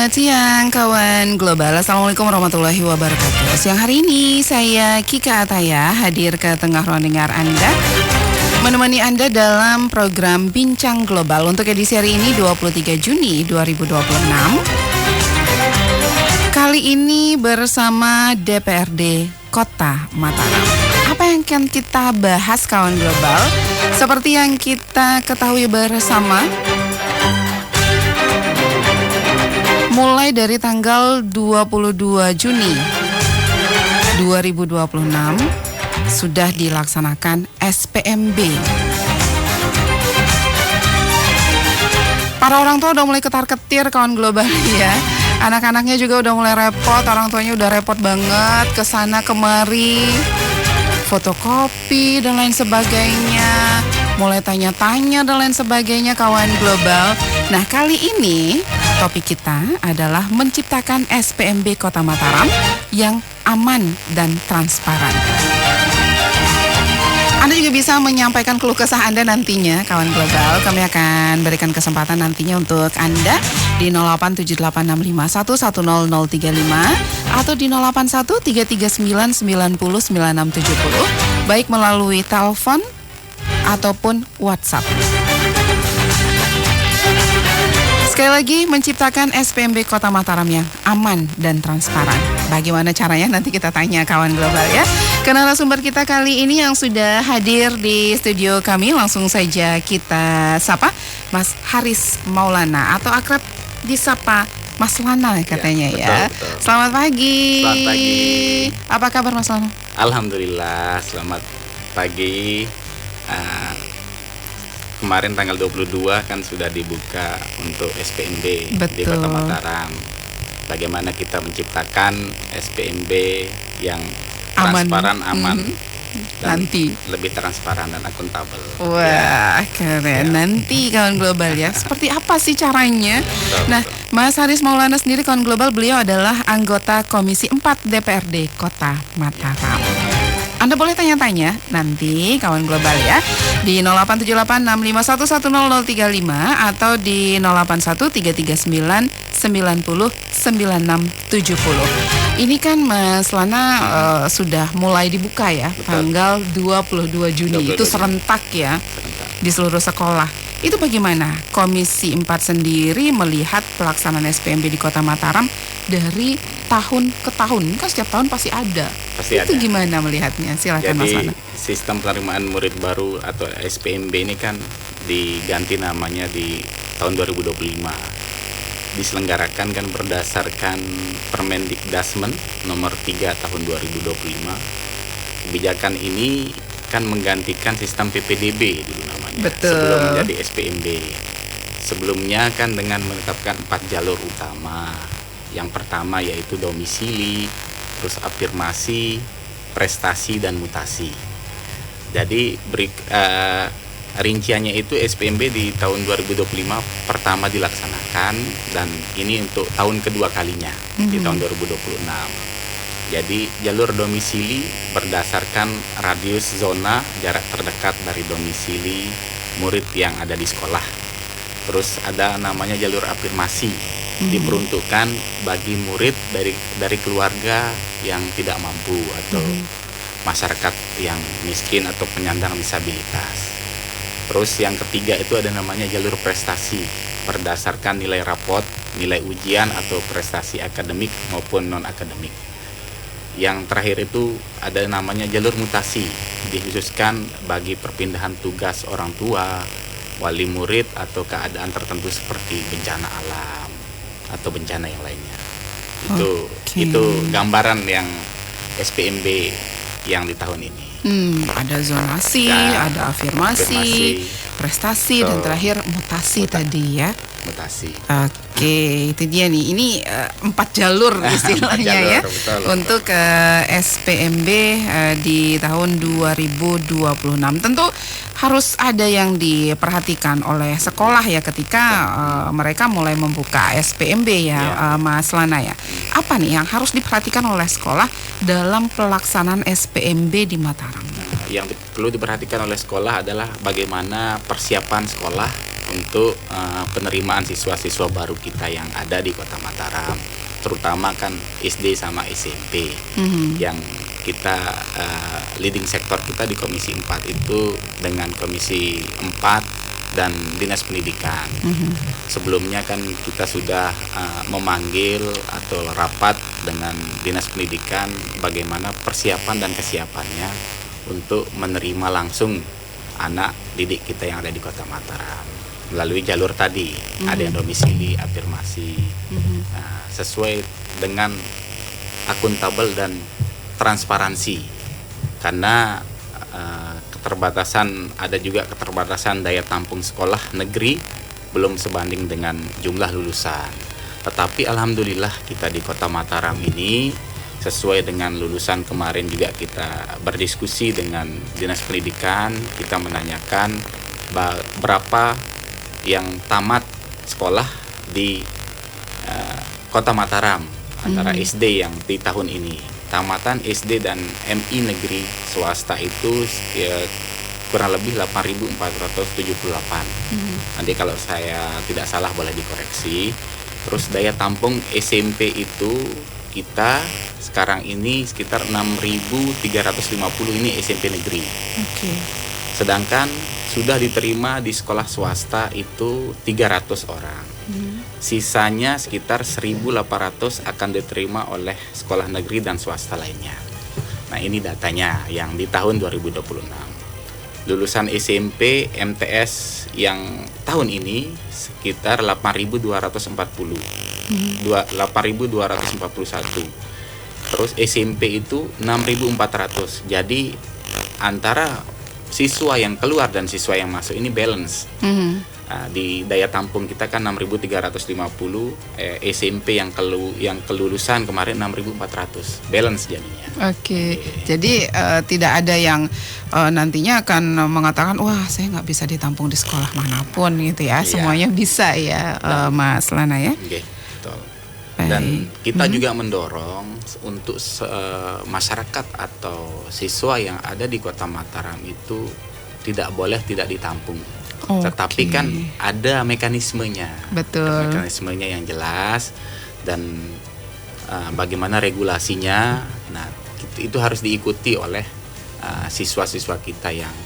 Selamat siang kawan global. Assalamualaikum warahmatullahi wabarakatuh. Siang hari ini saya Kika Ataya hadir ke tengah ruang dengar Anda, menemani Anda dalam program Bincang Global untuk edisi hari ini 23 Juni 2026. Kali ini bersama DPRD Kota Mataram. Apa yang akan kita bahas kawan global? Seperti yang kita ketahui bersama, mulai dari tanggal 22 Juni 2026 sudah dilaksanakan SPMB. Para orang tua udah mulai ketar-ketir kawan global ya. Anak-anaknya juga udah mulai repot, orang tuanya udah repot banget kesana kemari, fotokopi dan lain sebagainya, mulai tanya-tanya dan lain sebagainya kawan global. Nah, kali ini topik kita adalah menciptakan SPMB Kota Mataram yang aman dan transparan. Anda juga bisa menyampaikan keluh kesah Anda nantinya, kawan global. Kami akan berikan kesempatan nantinya untuk Anda di 087865110035 atau di 081339909670, baik melalui telepon ataupun WhatsApp. Sekali lagi, menciptakan SPMB Kota Mataram yang aman dan transparan. Bagaimana caranya? Nanti kita tanya kawan global ya. Ke narasumber kita kali ini yang sudah hadir di studio kami, langsung saja kita sapa Mas Haris Maulana atau akrab disapa Mas Lana katanya ya. Betul. Selamat pagi. Selamat pagi. Apa kabar Mas Lana? Alhamdulillah, selamat pagi. Kemarin tanggal 22 kan sudah dibuka untuk SPMB di Kota Mataram. Bagaimana kita menciptakan SPMB yang transparan, aman, dan nanti lebih transparan dan akuntabel. Wah, keren. Ya. Nanti kawan global ya. Seperti apa sih caranya? Betul, Nah, Mas Haris Maulana sendiri kawan global, beliau adalah anggota Komisi 4 DPRD Kota Mataram. Anda boleh tanya-tanya nanti kawan global ya di 087865110035 atau di 081339909670. Ini kan Mas Lana sudah mulai dibuka ya. Betul. Tanggal 22 Juni 22 itu serentak ya di seluruh sekolah. Itu bagaimana Komisi 4 sendiri melihat pelaksanaan SPMB di Kota Mataram dari tahun ke tahun? Kan setiap tahun pasti ada. Itu gimana melihatnya? Silakan Mas Lana. Jadi sistem penerimaan murid baru atau SPMB ini kan diganti namanya di tahun 2025. Diselenggarakan kan berdasarkan Permendikdasmen nomor 3 tahun 2025. Kebijakan ini kan menggantikan sistem PPDB dulu namanya. Betul. Sebelum menjadi SPMB. Sebelumnya kan dengan menetapkan 4 jalur utama. Yang pertama yaitu domisili, terus afirmasi, prestasi, dan mutasi. Jadi rinciannya itu SPMB di tahun 2025 pertama dilaksanakan, dan ini untuk tahun kedua kalinya di tahun 2026. Jadi jalur domisili berdasarkan radius zona jarak terdekat dari domisili murid yang ada di sekolah. Terus ada namanya jalur afirmasi, diperuntukkan bagi murid dari keluarga yang tidak mampu atau masyarakat yang miskin atau penyandang disabilitas. Terus yang ketiga itu ada namanya jalur prestasi, berdasarkan nilai rapot, nilai ujian atau prestasi akademik maupun non-akademik. Yang terakhir itu ada namanya jalur mutasi, dikhususkan bagi perpindahan tugas orang tua, wali murid, atau keadaan tertentu seperti bencana alam atau bencana yang lainnya. Itu gambaran yang SPMB yang di tahun ini. Ada zonasi, ada afirmasi, prestasi, dan terakhir mutasi tadi ya. Mutasi. Oke, itu dia nih. Ini 4 jalur istilahnya ya. Betul. Untuk SPMB di tahun 2026. Tentu harus ada yang diperhatikan oleh sekolah ya ketika mereka mulai membuka SPMB ya, Mas Lana ya. Apa nih yang harus diperhatikan oleh sekolah dalam pelaksanaan SPMB di Mataram? Yang perlu diperhatikan oleh sekolah adalah bagaimana persiapan sekolah untuk penerimaan siswa-siswa baru kita yang ada di Kota Mataram, terutama kan SD sama SMP. Yang kita leading sektor kita di Komisi 4 itu dengan Komisi 4 dan Dinas Pendidikan. Sebelumnya kan kita sudah memanggil atau rapat dengan Dinas Pendidikan bagaimana persiapan dan kesiapannya untuk menerima langsung anak didik kita yang ada di Kota Mataram melalui jalur tadi. Ada yang domisili, afirmasi, sesuai dengan akuntabel dan transparansi, karena ada juga keterbatasan daya tampung sekolah negeri belum sebanding dengan jumlah lulusan. Tetapi alhamdulillah kita di Kota Mataram ini sesuai dengan lulusan kemarin juga kita berdiskusi dengan Dinas Pendidikan, kita menanyakan berapa yang tamat sekolah di Kota Mataram antara SD yang di tahun ini. Tamatan SD dan MI negeri swasta itu kurang lebih 8.478. Nanti kalau saya tidak salah boleh dikoreksi. Terus daya tampung SMP itu kita sekarang ini sekitar 6.350 ini SMP negeri. Sedangkan sudah diterima di sekolah swasta itu 300 orang. Sisanya sekitar 1.800 akan diterima oleh sekolah negeri dan swasta lainnya. Nah, ini datanya yang di tahun 2026. Lulusan SMP MTS yang tahun ini sekitar 8.241. Terus SMP itu 6.400. Jadi antara siswa yang keluar dan siswa yang masuk ini balance. Di daya tampung kita kan 6.350, SMP yang kelulusan kemarin 6.400, balance jadinya. Jadi tidak ada yang nantinya akan mengatakan wah saya nggak bisa ditampung di sekolah manapun gitu ya. Semuanya bisa ya, Mas Lana ya. Betul. Dan kita juga mendorong untuk masyarakat atau siswa yang ada di Kota Mataram itu tidak boleh tidak ditampung. Tetapi kan ada mekanismenya. Betul. Mekanismenya yang jelas dan bagaimana regulasinya. Nah, itu harus diikuti oleh siswa-siswa kita yang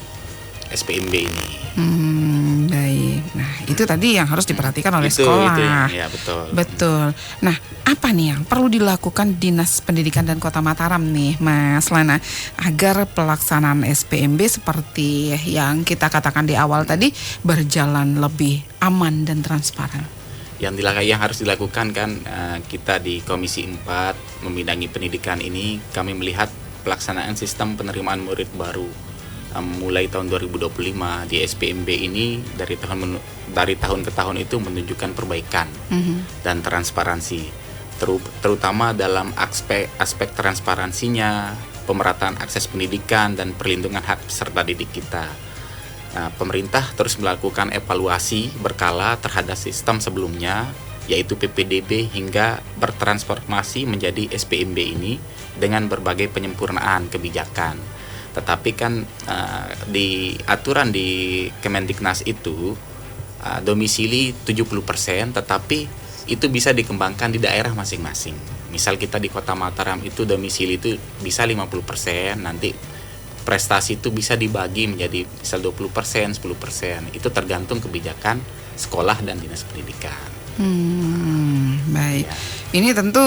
SPMB ini. Baik. Nah, itu tadi yang harus diperhatikan oleh sekolah. Ya, betul. Betul. Nah, apa nih yang perlu dilakukan Dinas Pendidikan dan Kota Mataram nih, Mas Lana, agar pelaksanaan SPMB seperti yang kita katakan di awal tadi berjalan lebih aman dan transparan? Yang harus dilakukan kan kita di Komisi 4 membidangi pendidikan ini, kami melihat pelaksanaan sistem penerimaan murid baru mulai tahun 2025 di SPMB ini dari tahun ke tahun itu menunjukkan perbaikan dan transparansi, terutama dalam aspek transparansinya, pemerataan akses pendidikan dan perlindungan hak peserta didik kita. Nah, pemerintah terus melakukan evaluasi berkala terhadap sistem sebelumnya, yaitu PPDB, hingga bertransformasi menjadi SPMB ini dengan berbagai penyempurnaan kebijakan. Tetapi kan di aturan di Kemendiknas itu domisili 70%, tetapi itu bisa dikembangkan di daerah masing-masing. Misal kita di Kota Mataram itu domisili itu bisa 50%, nanti prestasi itu bisa dibagi menjadi misal 20%, 10%. Itu tergantung kebijakan sekolah dan Dinas Pendidikan. Baik. Ya. Ini tentu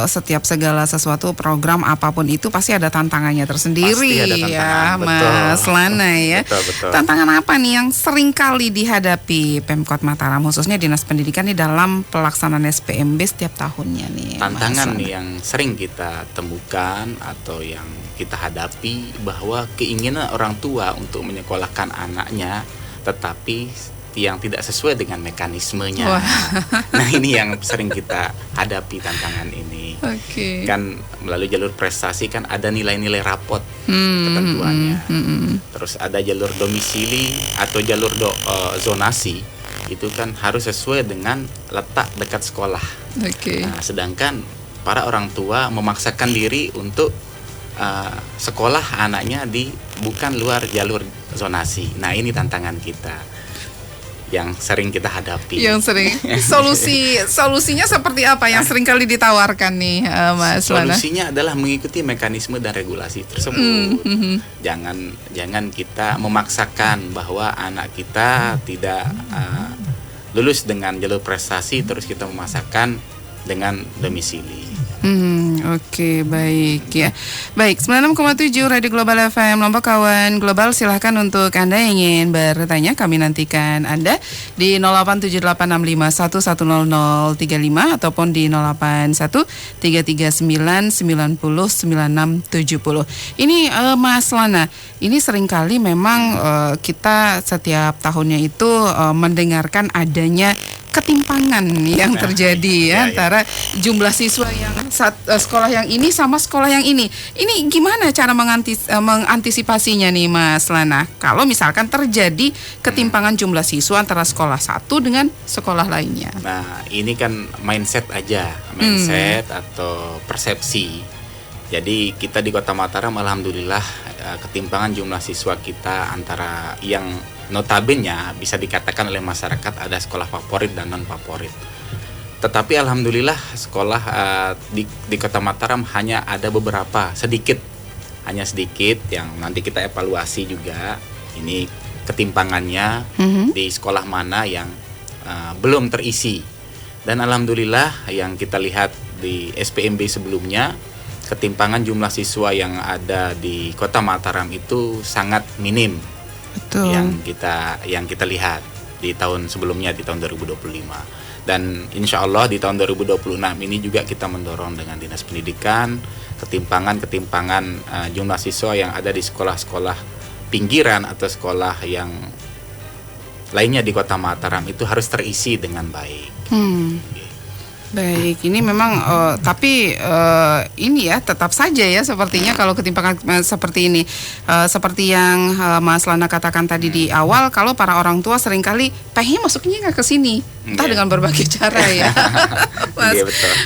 setiap segala sesuatu program apapun itu pasti ada tantangannya tersendiri. Pasti ada tantangan, Mas Lana ya. Betul. Tantangan apa nih yang sering kali dihadapi Pemkot Mataram, khususnya Dinas Pendidikan di dalam pelaksanaan SPMB setiap tahunnya nih? Tantangan nih yang sering kita temukan atau yang kita hadapi bahwa keinginan orang tua untuk menyekolahkan anaknya tetapi yang tidak sesuai dengan mekanismenya. Nah, ini yang sering kita hadapi tantangan ini. Kan melalui jalur prestasi kan ada nilai-nilai rapot ketentuannya. Terus ada jalur domisili atau jalur zonasi, itu kan harus sesuai dengan letak dekat sekolah. Nah, sedangkan para orang tua memaksakan diri untuk sekolah anaknya di bukan luar jalur zonasi. Nah, ini tantangan kita. yang sering kita hadapi. Yang sering solusinya seperti apa yang sering kali ditawarkan nih, Mas Lana? Solusinya adalah mengikuti mekanisme dan regulasi tersebut. Jangan kita memaksakan bahwa anak kita tidak lulus dengan jalur prestasi terus kita memaksakan dengan domisili. Oke, baik ya. Baik, 96,7 Radio Global FM Lombok, kawan global, silahkan untuk Anda yang ingin bertanya, kami nantikan Anda di 087865110035 ataupun di 081339909670. Ini Mas Lana, ini seringkali memang kita setiap tahunnya itu mendengarkan adanya ketimpangan yang terjadi antara jumlah siswa yang sekolah yang ini sama sekolah yang ini. Ini gimana cara mengantisipasinya nih, Mas Lana? Kalau misalkan terjadi ketimpangan jumlah siswa antara sekolah satu dengan sekolah lainnya. Nah, ini kan mindset atau persepsi. Jadi kita di Kota Mataram alhamdulillah ketimpangan jumlah siswa kita antara yang notabene bisa dikatakan oleh masyarakat ada sekolah favorit dan non favorit. Tetapi alhamdulillah sekolah di Kota Mataram hanya ada beberapa, sedikit yang nanti kita evaluasi juga ini ketimpangannya di sekolah mana yang belum terisi. Dan alhamdulillah yang kita lihat di SPMB sebelumnya, ketimpangan jumlah siswa yang ada di Kota Mataram itu sangat minim. Betul. Yang kita lihat di tahun sebelumnya, di tahun 2025. Dan insya Allah di tahun 2026 ini juga kita mendorong dengan Dinas Pendidikan ketimpangan jumlah siswa yang ada di sekolah-sekolah pinggiran atau sekolah yang lainnya di Kota Mataram itu harus terisi dengan baik. Baik, ini memang tapi ini ya tetap saja ya sepertinya kalau ketimpangan seperti ini, seperti yang Mas Lana katakan tadi di awal, kalau para orang tua seringkali pengen masuknya nggak ke sini, entah dengan berbagai cara ya,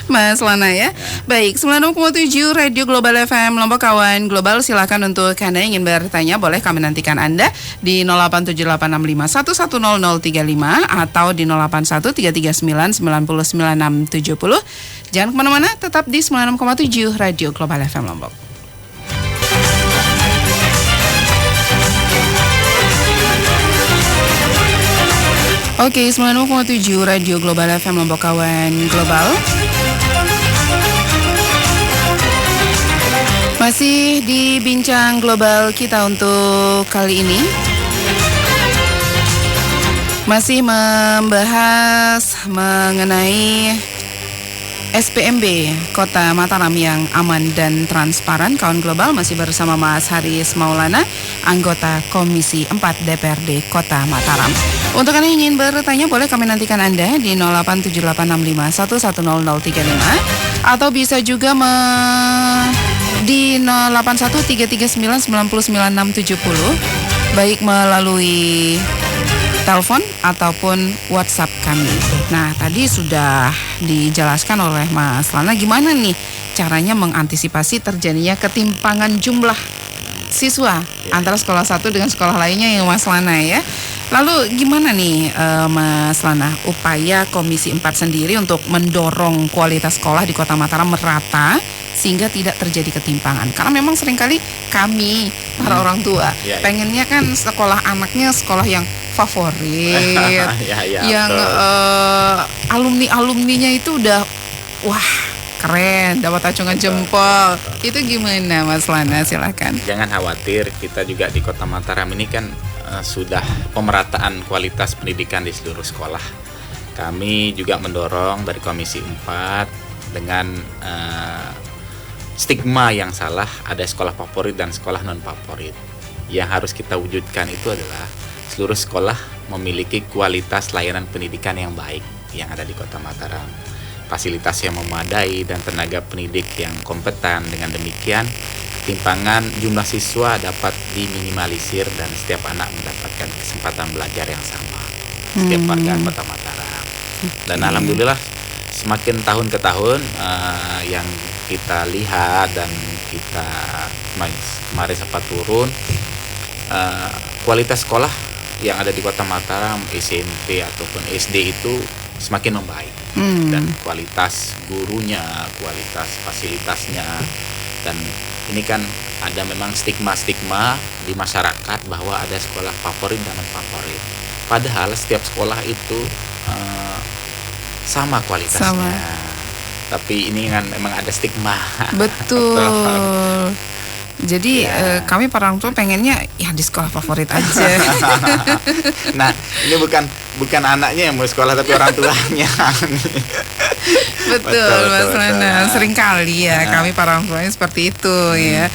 Mas Lana ya. Baik, 96,7 Radio Global FM Lombok, kawan global, silakan untuk Anda yang ingin bertanya, boleh kami nantikan Anda di 087865110035 atau di 081339909670. Jangan kemana-mana, tetap di 96,7 Radio Global FM Lombok. Oke, 96,7 Radio Global FM Lombok, kawan global. Masih di bincang global kita untuk kali ini, masih membahas mengenai SPMB Kota Mataram yang aman dan transparan. Kawan global, masih bersama Mas Haris Maulana, anggota Komisi 4 DPRD Kota Mataram. Untuk Anda yang ingin bertanya, boleh kami nantikan Anda di 087865110035 atau bisa juga di 081339909670, baik melalui telepon ataupun WhatsApp kami. Nah, tadi sudah dijelaskan oleh Mas Lana gimana nih caranya mengantisipasi terjadinya ketimpangan jumlah siswa antara sekolah satu dengan sekolah lainnya ya, Mas Lana ya. Lalu gimana nih Mas Lana upaya Komisi 4 sendiri untuk mendorong kualitas sekolah di Kota Mataram merata sehingga tidak terjadi ketimpangan? Karena memang seringkali kami para orang tua pengennya kan sekolah anaknya sekolah yang favorit, yang alumninya itu udah wah keren, dapat acungan jempol. Itu gimana Mas Lana? Silakan. Jangan khawatir, kita juga di Kota Mataram ini kan sudah pemerataan kualitas pendidikan di seluruh sekolah. Kami juga mendorong dari Komisi 4 dengan stigma yang salah, ada sekolah favorit dan sekolah non favorit. Yang harus kita wujudkan itu adalah seluruh sekolah memiliki kualitas layanan pendidikan yang baik yang ada di Kota Mataram, fasilitas yang memadai dan tenaga pendidik yang kompeten. Dengan demikian ketimpangan jumlah siswa dapat diminimalisir dan setiap anak mendapatkan kesempatan belajar yang sama, setiap warga Kota Mataram. Dan alhamdulillah semakin tahun ke tahun yang kita lihat dan kita kemarin sempat turun, kualitas sekolah yang ada di Kota Mataram, SMP ataupun SD itu semakin membaik. Dan kualitas gurunya, kualitas fasilitasnya, dan ini kan ada memang stigma-stigma di masyarakat bahwa ada sekolah favorit dan non favorit. Padahal setiap sekolah itu sama kualitasnya. Sama. Tapi ini kan memang ada stigma. Betul. Jadi kami para orang tua pengennya ya di sekolah favorit aja. Nah, ini bukan anaknya yang mau sekolah tapi orang tuanya. Betul, Mas Lana. Sering kali ya kami para orang tuanya seperti itu ya.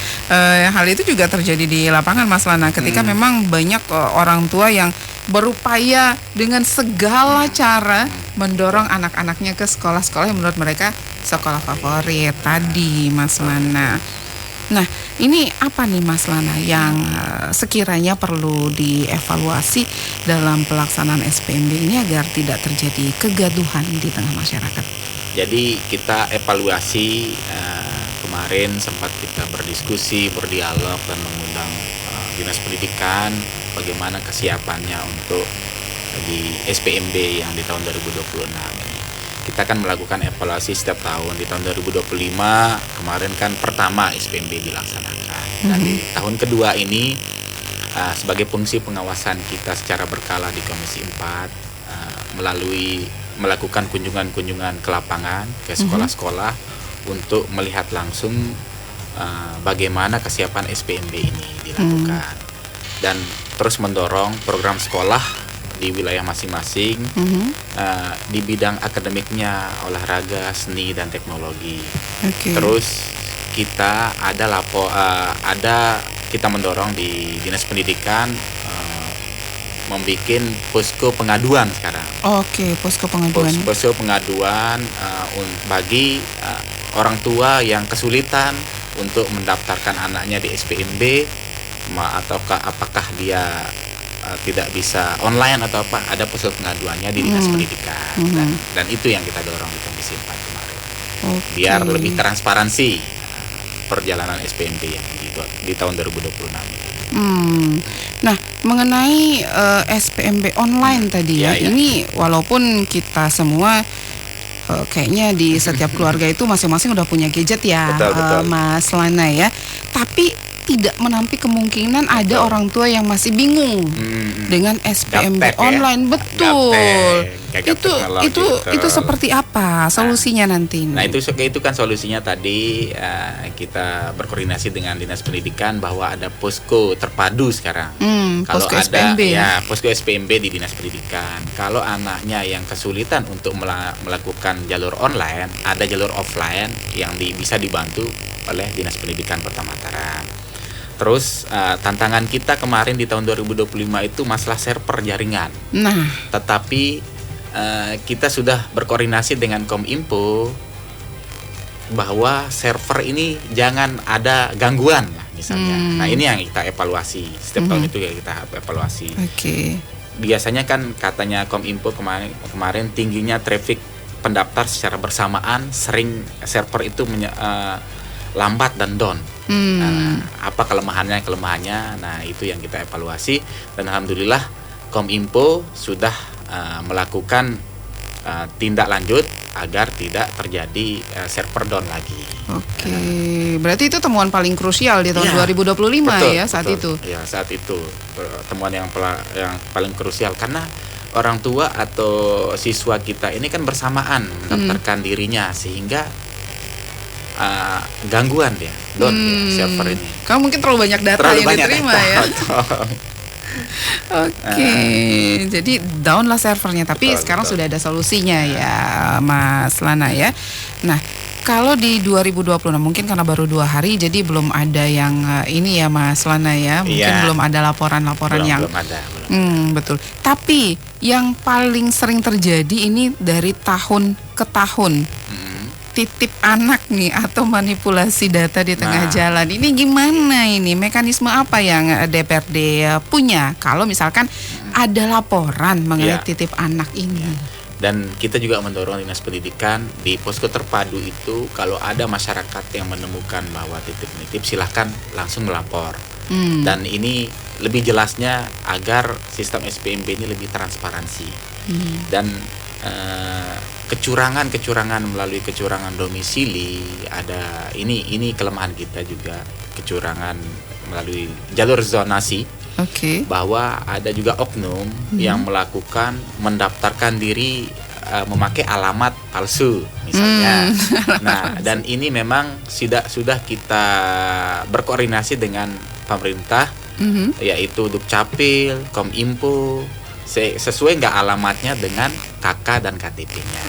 Hal itu juga terjadi di lapangan, Mas Lana. Ketika memang banyak orang tua yang berupaya dengan segala cara mendorong anak-anaknya ke sekolah-sekolah yang menurut mereka sekolah favorit tadi, Mas Lana. Nah, ini apa nih Mas Lana yang sekiranya perlu dievaluasi dalam pelaksanaan SPMB ini agar tidak terjadi kegaduhan di tengah masyarakat? Jadi kita evaluasi, kemarin sempat kita berdiskusi, berdialog dan mengundang Dinas Pendidikan bagaimana kesiapannya untuk di SPMB yang di tahun 2026 ini. Kita akan melakukan evaluasi setiap tahun. Di tahun 2025 kemarin kan pertama SPMB dilaksanakan. Dan di tahun kedua ini sebagai fungsi pengawasan kita secara berkala di Komisi 4 melalui melakukan kunjungan-kunjungan ke lapangan ke sekolah-sekolah untuk melihat langsung bagaimana kesiapan SPMB ini dilakukan. Dan terus mendorong program sekolah di wilayah masing-masing di bidang akademiknya, olahraga, seni dan teknologi. Terus kita kita mendorong di Dinas Pendidikan membuat posko pengaduan sekarang. Posko pengaduan. Posko pengaduan bagi orang tua yang kesulitan untuk mendaftarkan anaknya di SPMB, ataukah apakah dia tidak bisa online atau apa, ada posko pengaduannya di Dinas Pendidikan. Dan itu yang kita dorong di Komisi 4 kemarin. Biar lebih transparansi perjalanan SPMB yang di tahun 2026. Nah, mengenai SPMB online tadi ini walaupun kita semua kayaknya di setiap keluarga itu masing-masing udah punya gadget ya, betul. Mas Lana ya. Tapi tidak menampik kemungkinan ada orang tua yang masih bingung dengan SPMB Gaptek, online. Betul. Gaptek, Itu seperti apa solusinya nanti? Nah, itu kan solusinya tadi kita berkoordinasi dengan Dinas Pendidikan bahwa ada posko terpadu sekarang. Kalau Posko ada SPMB. posko SPMB di Dinas Pendidikan. Kalau anaknya yang kesulitan untuk melakukan jalur online, ada jalur offline yang bisa dibantu oleh Dinas Pendidikan Kota Mataram. Terus tantangan kita kemarin di tahun 2025 itu masalah server jaringan. Nah, tetapi kita sudah berkoordinasi dengan Kominfo bahwa server ini jangan ada gangguan lah misalnya. Nah, ini yang kita evaluasi. Setiap tahun itu ya kita evaluasi. Biasanya kan katanya Kominfo kemarin tingginya traffic pendaftar secara bersamaan, sering server itu lambat dan down. Apa kelemahannya? Nah, itu yang kita evaluasi dan alhamdulillah Kominfo sudah melakukan tindak lanjut agar tidak terjadi server down lagi. Berarti itu temuan paling krusial di tahun 2025 saat itu. Ya, saat itu temuan yang paling krusial karena orang tua atau siswa kita ini kan bersamaan mendaftarkan dirinya sehingga gangguan dia, down server ini. Kamu mungkin terlalu banyak data yang diterima ya. Jadi down lah servernya. Tapi sekarang sudah ada solusinya ya, Mas Lana ya. Nah, kalau di 2020 mungkin karena baru 2 hari, jadi belum ada yang ini ya, Mas Lana ya. Mungkin belum ada laporan-laporan yang. Belum ada. Betul. Tapi yang paling sering terjadi ini dari tahun ke tahun. Titip anak nih atau manipulasi data di tengah jalan. Ini gimana ini? Mekanisme apa yang DPRD punya kalau misalkan ada laporan mengenai titip anak ini? Dan kita juga mendorong Dinas Pendidikan di posko terpadu itu kalau ada masyarakat yang menemukan bahwa titip-nitip silahkan langsung melapor. Dan ini lebih jelasnya agar sistem SPMB ini lebih transparansi. Dan kecurangan melalui kecurangan domisili ada ini kelemahan kita juga, kecurangan melalui jalur zonasi. Bahwa ada juga oknum yang mendaftarkan diri memakai alamat palsu misalnya. Nah, dan ini memang sudah kita berkoordinasi dengan pemerintah, yaitu Dukcapil, Kominfo, sesuai nggak alamatnya dengan KK dan KTP-nya.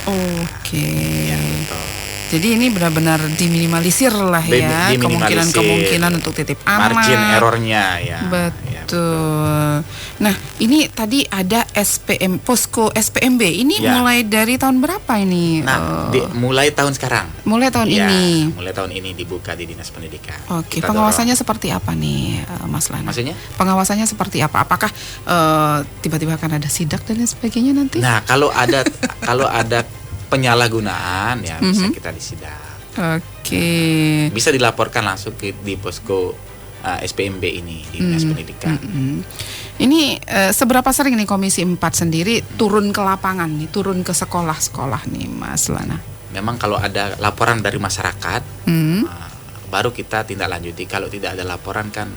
Ya, betul. Jadi ini benar-benar diminimalisir lah ya, kemungkinan untuk titip aman. Margin errornya ya. Betul. Nah, ini tadi ada posko SPMB. Ini mulai dari tahun berapa ini? Nah, mulai tahun sekarang. Mulai tahun ini. Mulai tahun ini dibuka di Dinas Pendidikan. Pengawasannya seperti apa nih, Mas Lana? Maksudnya? Pengawasannya seperti apa? Apakah tiba-tiba akan ada sidak dan lain sebagainya nanti? Nah, kalau ada penyalahgunaan ya bisa kita disidak. Bisa dilaporkan langsung di posko SPMB ini di Dinas Pendidikan. Ini seberapa sering nih Komisi 4 sendiri turun ke lapangan nih, turun ke sekolah-sekolah nih, Mas Lana? Memang kalau ada laporan dari masyarakat, baru kita tindak lanjuti. Kalau tidak ada laporan kan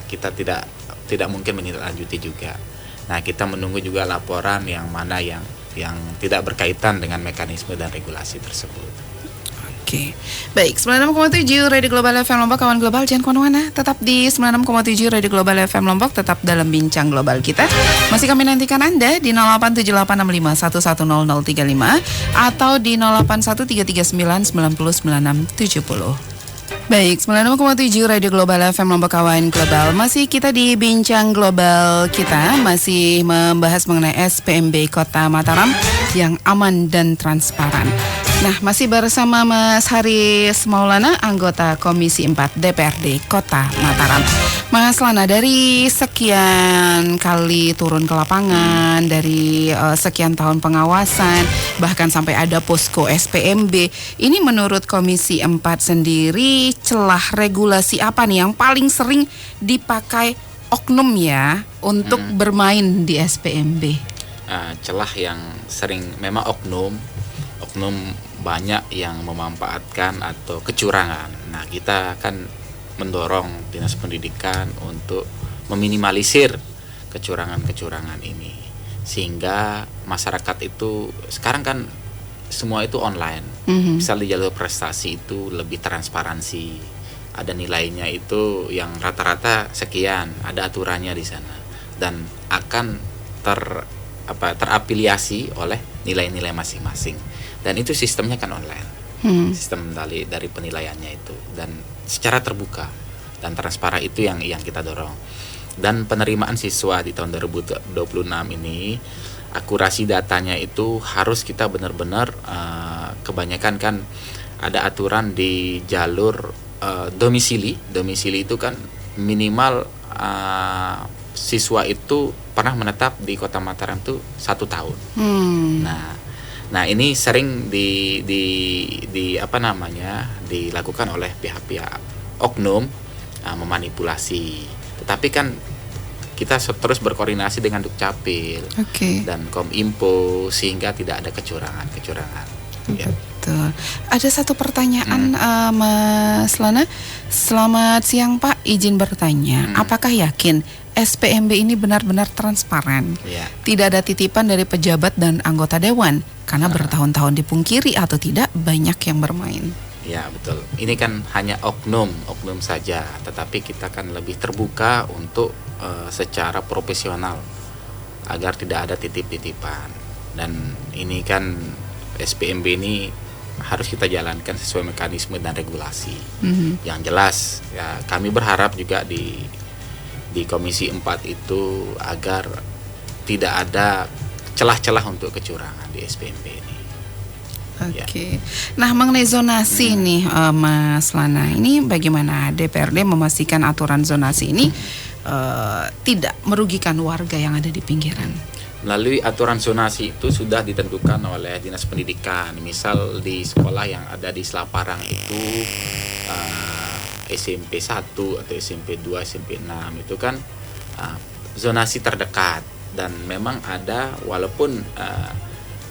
kita tidak mungkin menindaklanjuti juga. Nah, kita menunggu juga laporan yang mana yang tidak berkaitan dengan mekanisme dan regulasi tersebut. Baik, 96,7 Radio Global FM Lombok, kawan global jangan kemana-mana. Tetap di 96,7 Radio Global FM Lombok, tetap dalam bincang global kita. Masih kami nantikan Anda di 087865110035 atau di 081339909670. Baik, 96,7 Radio Global FM Lombok, kawan global. Masih kita di bincang global kita, masih membahas mengenai SPMB Kota Mataram yang aman dan transparan. Nah, masih bersama Mas Haris Maulana, anggota Komisi 4 DPRD Kota Mataram. Mas Lana, dari sekian kali turun ke lapangan, dari sekian tahun pengawasan, bahkan sampai ada posko SPMB, ini menurut Komisi 4 sendiri, celah regulasi apa nih yang paling sering dipakai oknum ya untuk bermain di SPMB? Celah yang sering memang oknum banyak yang memanfaatkan atau kecurangan. Nah, kita akan mendorong Dinas Pendidikan untuk meminimalisir kecurangan-kecurangan ini, sehingga masyarakat itu sekarang kan semua itu online. Misal di jalur prestasi itu lebih transparansi, ada nilainya itu yang rata-rata sekian, ada aturannya di sana, dan akan terafiliasi oleh nilai-nilai masing-masing. Dan itu sistemnya kan online, sistem dari penilaiannya itu, dan secara terbuka dan transparan itu yang kita dorong. Dan penerimaan siswa di tahun 2026 ini, akurasi datanya itu harus kita benar-benar, kebanyakan kan ada aturan di jalur domisili itu kan minimal siswa itu pernah menetap di Kota Mataram itu 1 tahun. Nah, ini sering dilakukan oleh pihak-pihak oknum memanipulasi. Tetapi kan kita terus berkoordinasi dengan Dukcapil dan Kominfo sehingga tidak ada kecurangan. Betul. Ada satu pertanyaan, Mas Lana. Selamat siang Pak, izin bertanya, apakah yakin SPMB ini benar-benar transparan? Tidak ada titipan dari pejabat dan anggota dewan, karena bertahun-tahun dipungkiri atau tidak banyak yang bermain. Ya, betul. Ini kan hanya oknum saja, tetapi kita kan lebih terbuka untuk secara profesional agar tidak ada titip-titipan. Dan ini kan SPMB ini harus kita jalankan sesuai mekanisme dan regulasi yang jelas. Ya, kami berharap juga di Komisi 4 itu agar tidak ada celah-celah untuk kecurangan di SPMB ini. Nah, mengenai zonasi nih, Mas Lana, ini bagaimana DPRD memastikan aturan zonasi ini tidak merugikan warga yang ada di pinggiran? Melalui aturan zonasi itu sudah ditentukan oleh Dinas Pendidikan. Misal di sekolah yang ada di Selaparang itu SMP 1 atau SMP 2, SMP 6 itu kan zonasi terdekat, dan memang ada, walaupun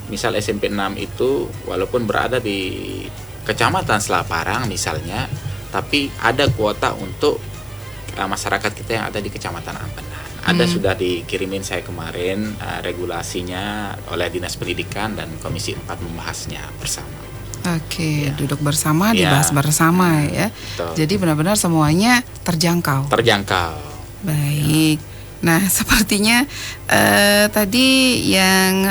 misal SMP 6 itu walaupun berada di Kecamatan Selaparang misalnya, tapi ada kuota untuk masyarakat kita yang ada di Kecamatan Ampenan. Ada sudah dikirimin saya kemarin regulasinya oleh Dinas Pendidikan, dan Komisi 4 membahasnya bersama. Oke, duduk bersama, dibahas bersama ya. Betul. Jadi benar-benar semuanya terjangkau. Baik. Nah, sepertinya tadi yang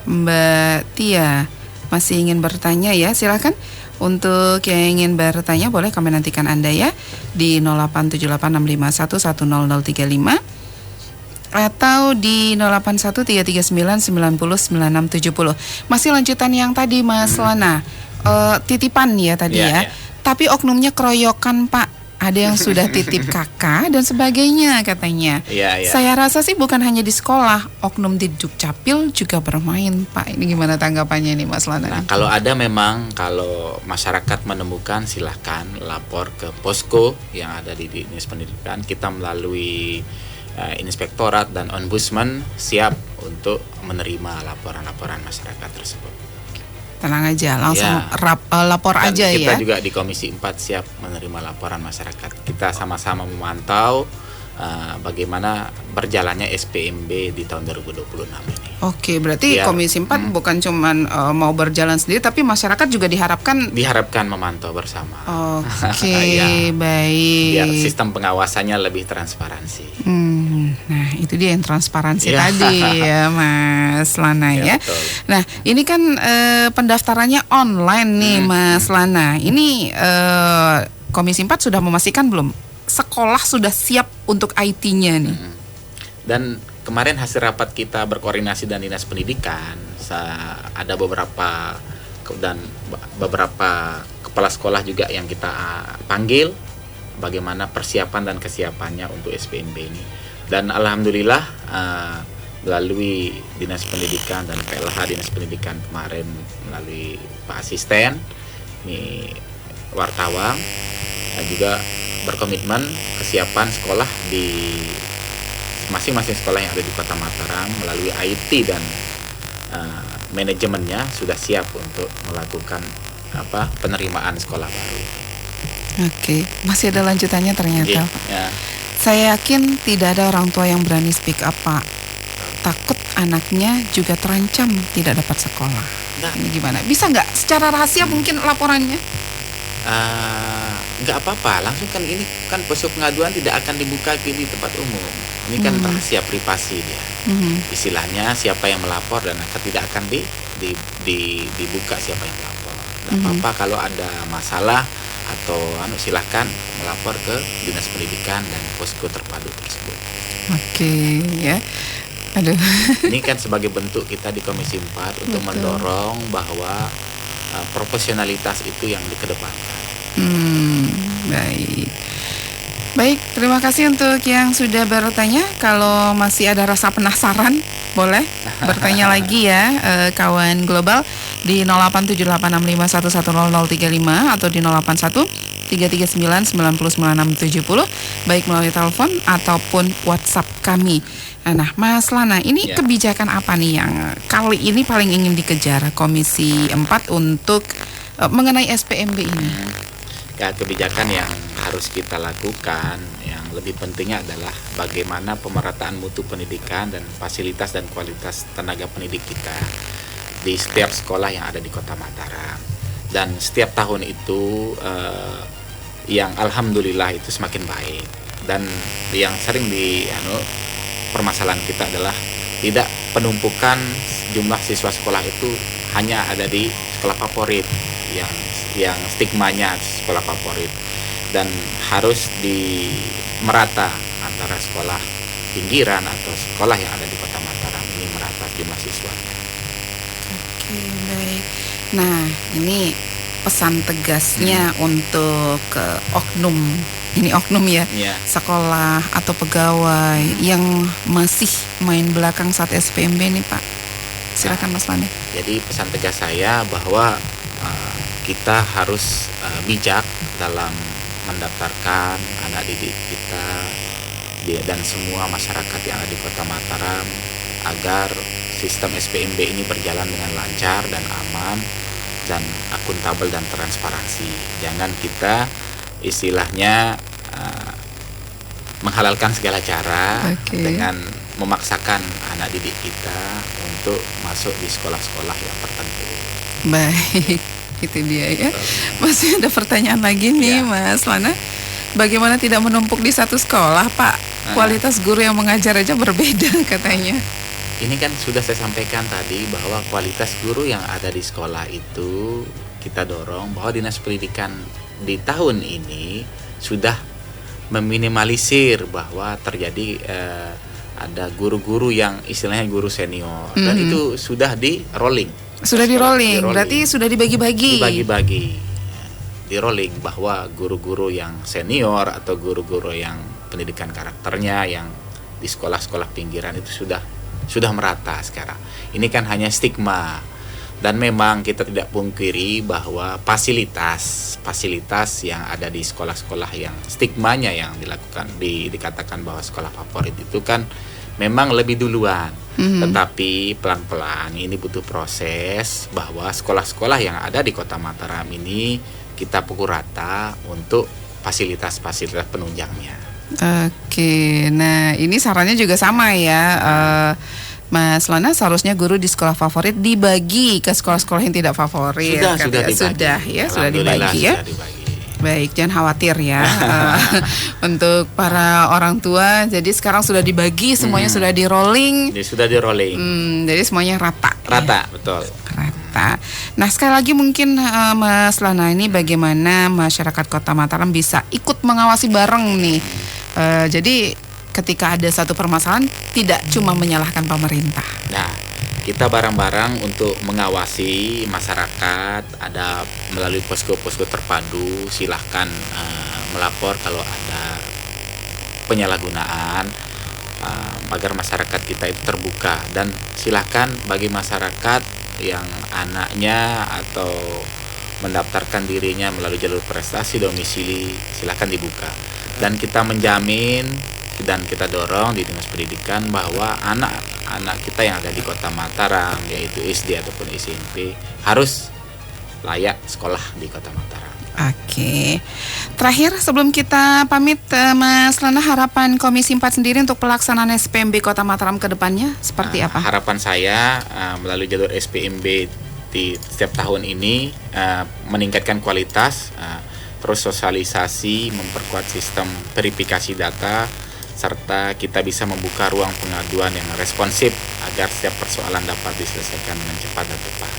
Mbak Tia masih ingin bertanya ya, silakan. Untuk yang ingin bertanya boleh kami nantikan Anda ya di 087865110035 atau di 081339909670. Masih lanjutan yang tadi Mas Lana, titipan ya tadi ya. Tapi oknumnya keroyokan Pak. Ada yang sudah titip kakak dan sebagainya katanya. Saya rasa sih bukan hanya di sekolah, oknum di Dukcapil juga bermain Pak. Ini gimana tanggapannya nih Mas Lana? Nah, kalau ada memang, kalau masyarakat menemukan silahkan lapor ke posko yang ada di Dinas Pendidikan. Kita melalui Inspektorat dan Ombudsman siap untuk menerima laporan-laporan masyarakat tersebut. Tenang aja, langsung lapor dan aja kita ya. Kita juga di Komisi 4 siap menerima laporan masyarakat. Kita sama-sama memantau bagaimana berjalannya SPMB di tahun 2026 ini. Oke, berarti Komisi 4 bukan cuman mau berjalan sendiri, tapi masyarakat juga diharapkan memantau bersama. Oke, baik. Biar sistem pengawasannya lebih transparansi. Nah, itu dia yang transparansi tadi ya Mas Lana ya. Betul. Nah, ini kan pendaftarannya online nih Mas Lana. Ini Komisi 4 sudah memastikan belum? Sekolah sudah siap untuk IT-nya nih. Dan kemarin hasil rapat kita berkoordinasi dengan Dinas Pendidikan, ada beberapa kepala sekolah juga yang kita panggil bagaimana persiapan dan kesiapannya untuk SPMB ini. Dan alhamdulillah melalui Dinas Pendidikan dan PLH Dinas Pendidikan kemarin melalui Pak Asisten, ini wartawan, dan juga berkomitmen kesiapan sekolah di masing-masing sekolah yang ada di Kota Mataram melalui IT dan manajemennya sudah siap untuk melakukan penerimaan sekolah baru. Oke, masih ada lanjutannya ternyata. Ya. Saya yakin tidak ada orang tua yang berani speak up Pak. Takut anaknya juga terancam tidak dapat sekolah. Nah, ini gimana? Bisa nggak secara rahasia mungkin laporannya? Nggak apa-apa, langsung kan, ini kan posko pengaduan tidak akan dibuka di tempat umum. Ini kan rahasia privasi dia. Istilahnya siapa yang melapor dan tidak akan dibuka siapa yang melapor. Nggak apa-apa kalau ada masalah atau silahkan melapor ke Dinas Pendidikan dan posko terpadu tersebut. Oke, ya. Aduh. Ini kan sebagai bentuk kita di Komisi 4 untuk mendorong bahwa profesionalitas itu yang dikedepankan. Baik, terima kasih untuk yang sudah bertanya. Kalau masih ada rasa penasaran, boleh bertanya lagi ya, kawan global di 087865110035 atau di 081339909670, baik melalui telepon ataupun WhatsApp kami. Nah, Mas Lana, ini kebijakan apa nih yang kali ini paling ingin dikejar Komisi 4 untuk mengenai SPMB ini? Ya, kebijakan yang harus kita lakukan yang lebih pentingnya adalah bagaimana pemerataan mutu pendidikan dan fasilitas dan kualitas tenaga pendidik kita di setiap sekolah yang ada di Kota Mataram. Dan setiap tahun itu yang alhamdulillah itu semakin baik. Dan yang sering permasalahan kita adalah tidak penumpukan jumlah siswa sekolah itu hanya ada di sekolah favorit yang stigmanya sekolah favorit, dan harus di merata antara sekolah pinggiran atau sekolah yang ada di Kota Mataram ini merata jumlah siswanya. Oke, baik. Nah, ini pesan tegasnya untuk oknum. Ini oknum ya, sekolah atau pegawai yang masih main belakang saat SPMB nih Pak. Silakan Mas Lana. Jadi pesan tegas saya bahwa kita harus bijak dalam mendaftarkan anak didik kita dan semua masyarakat yang ada di Kota Mataram agar sistem SPMB ini berjalan dengan lancar dan aman dan akuntabel dan transparansi. Jangan kita istilahnya menghalalkan segala cara dengan memaksakan anak didik kita untuk masuk di sekolah-sekolah yang tertentu. Baik, itu dia ya. Masih ada pertanyaan lagi nih Mas Lana. Bagaimana tidak menumpuk di satu sekolah, Pak? Kualitas guru yang mengajar aja berbeda katanya. Ini kan sudah saya sampaikan tadi bahwa kualitas guru yang ada di sekolah itu kita dorong bahwa Dinas Pendidikan di tahun ini sudah meminimalisir bahwa terjadi ada guru-guru yang istilahnya guru senior dan itu sudah di rolling. Sudah di rolling, berarti sudah dibagi-bagi. Di rolling bahwa guru-guru yang senior atau guru-guru yang pendidikan karakternya yang di sekolah-sekolah pinggiran itu sudah merata sekarang. Ini kan hanya stigma. Dan memang kita tidak pungkiri bahwa fasilitas yang ada di sekolah-sekolah yang stigmanya yang dikatakan bahwa sekolah favorit itu kan memang lebih duluan. Tetapi pelan-pelan ini butuh proses bahwa sekolah-sekolah yang ada di Kota Mataram ini kita pukul rata untuk fasilitas-fasilitas penunjangnya. Oke, nah ini sarannya juga sama ya. Mas Lana, seharusnya guru di sekolah favorit dibagi ke sekolah-sekolah yang tidak favorit. Sudah dibagi ya. Baik, jangan khawatir ya. Untuk para orang tua, jadi sekarang sudah dibagi, semuanya sudah di rolling. Jadi semuanya rata. Betul. Rata. Nah, sekali lagi mungkin Mas Lana, ini bagaimana masyarakat Kota Mataram bisa ikut mengawasi bareng nih. Jadi ketika ada satu permasalahan tidak cuma menyalahkan pemerintah. Nah, kita bareng-bareng untuk mengawasi masyarakat, ada melalui posko-posko terpadu. Silahkan melapor kalau ada penyalahgunaan agar masyarakat kita itu terbuka, dan silahkan bagi masyarakat yang anaknya atau mendaftarkan dirinya melalui jalur prestasi domisili, silahkan dibuka. Dan kita menjamin dan kita dorong di Dinas Pendidikan bahwa anak-anak kita yang ada di Kota Mataram, yaitu SD ataupun SMP, harus layak sekolah di Kota Mataram. Oke. Terakhir sebelum kita pamit, Mas Lana, harapan Komisi 4 sendiri untuk pelaksanaan SPMB Kota Mataram ke depannya seperti apa? Harapan saya melalui jalur SPMB di setiap tahun ini meningkatkan kualitas, terus sosialisasi, memperkuat sistem verifikasi data, serta kita bisa membuka ruang pengaduan yang responsif agar setiap persoalan dapat diselesaikan dengan cepat dan tepat.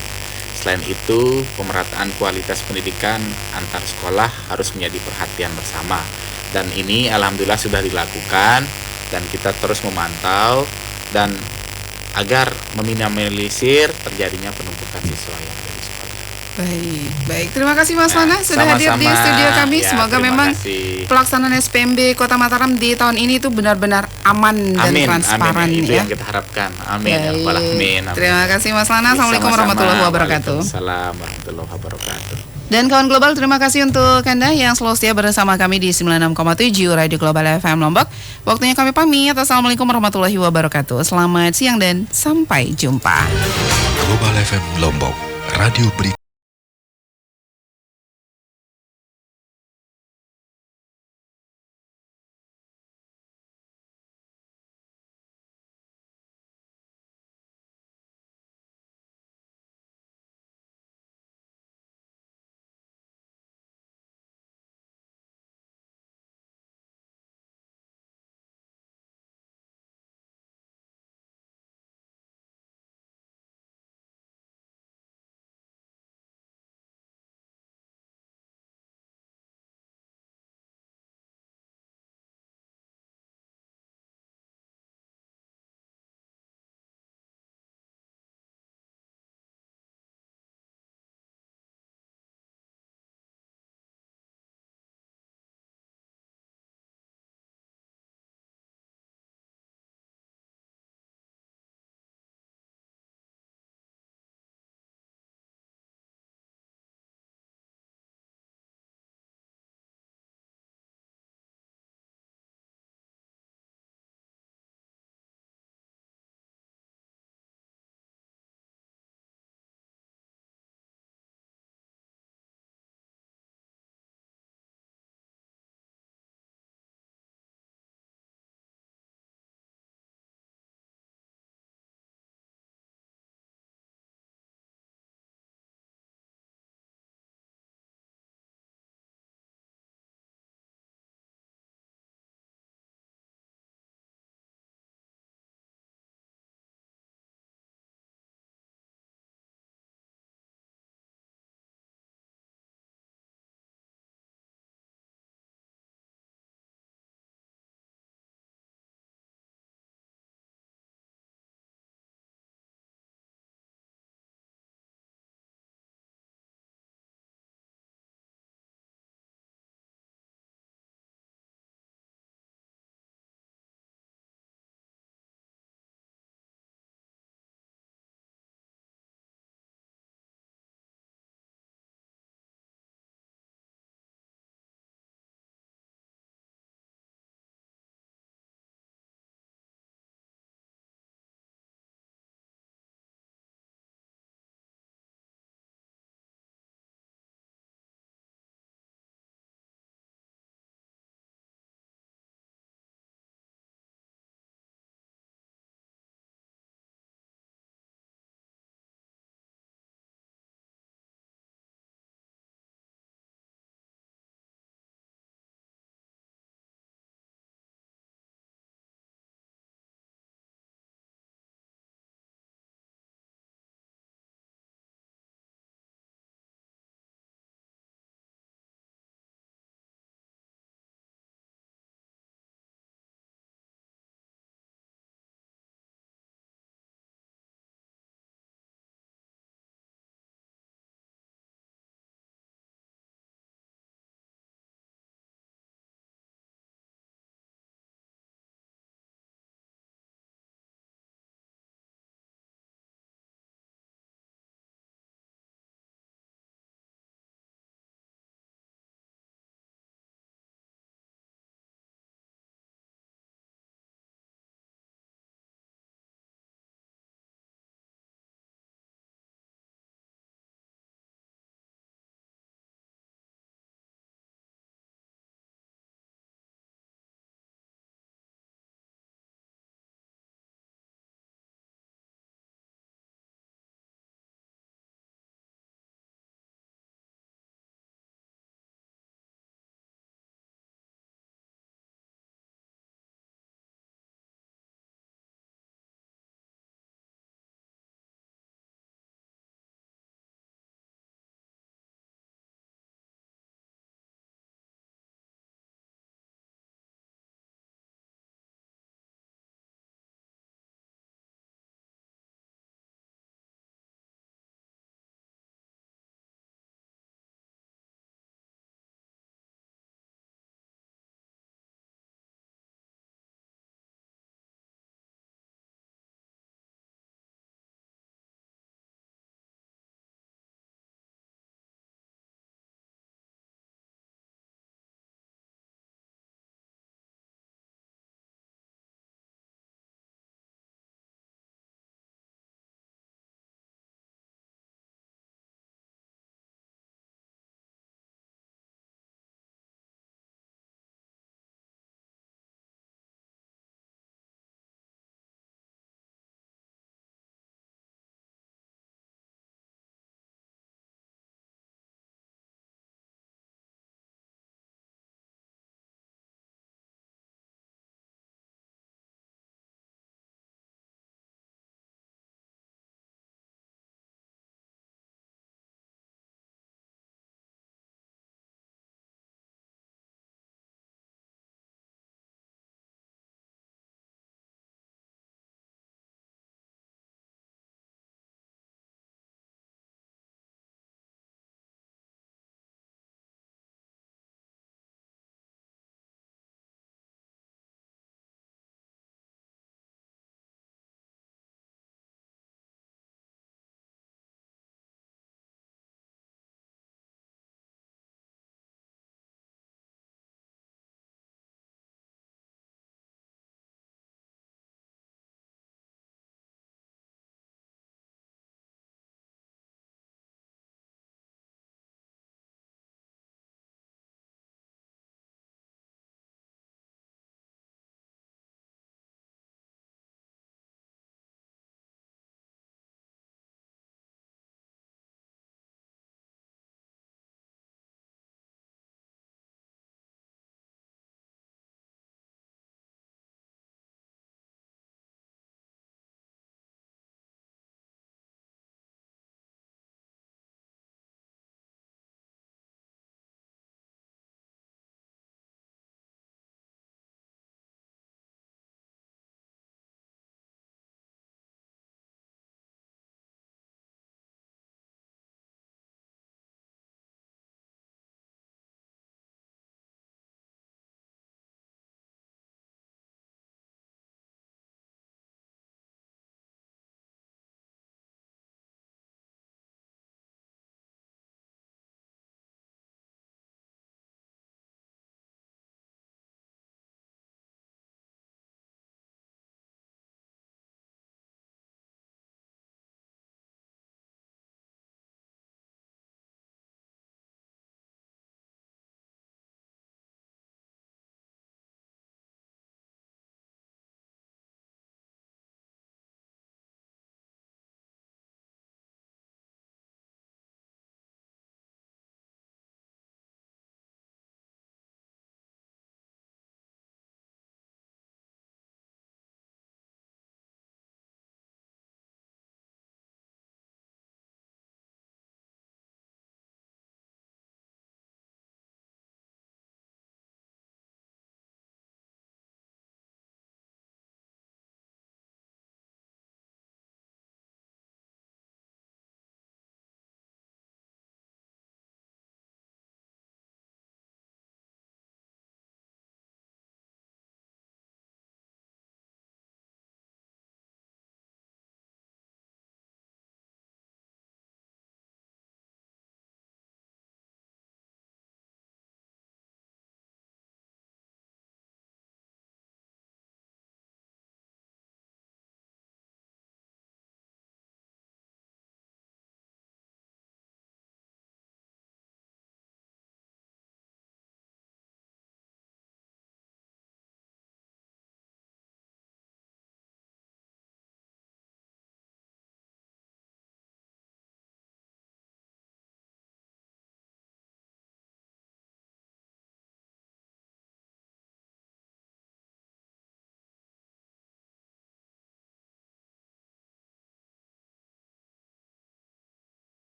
Selain itu, pemerataan kualitas pendidikan antar sekolah harus menjadi perhatian bersama. Dan ini alhamdulillah sudah dilakukan dan kita terus memantau dan agar meminimalisir terjadinya penumpukan siswa yang ada di sekolah. Baik. Terima kasih Mas Lana sudah hadir di studio kami. Semoga memang pelaksanaan SPMB Kota Mataram di tahun ini itu benar-benar aman dan transparan. Itu yang kita harapkan. Amin. Terima kasih Mas Lana. Assalamualaikum warahmatullahi wabarakatuh. Waalaikumsalam warahmatullahi wabarakatuh. Dan kawan global, terima kasih untuk Anda yang selalu setia bersama kami di 96,7 Radio Global FM Lombok. Waktunya kami pamit. Assalamualaikum warahmatullahi wabarakatuh. Selamat siang dan sampai jumpa. Global FM Lombok, Radio Berita.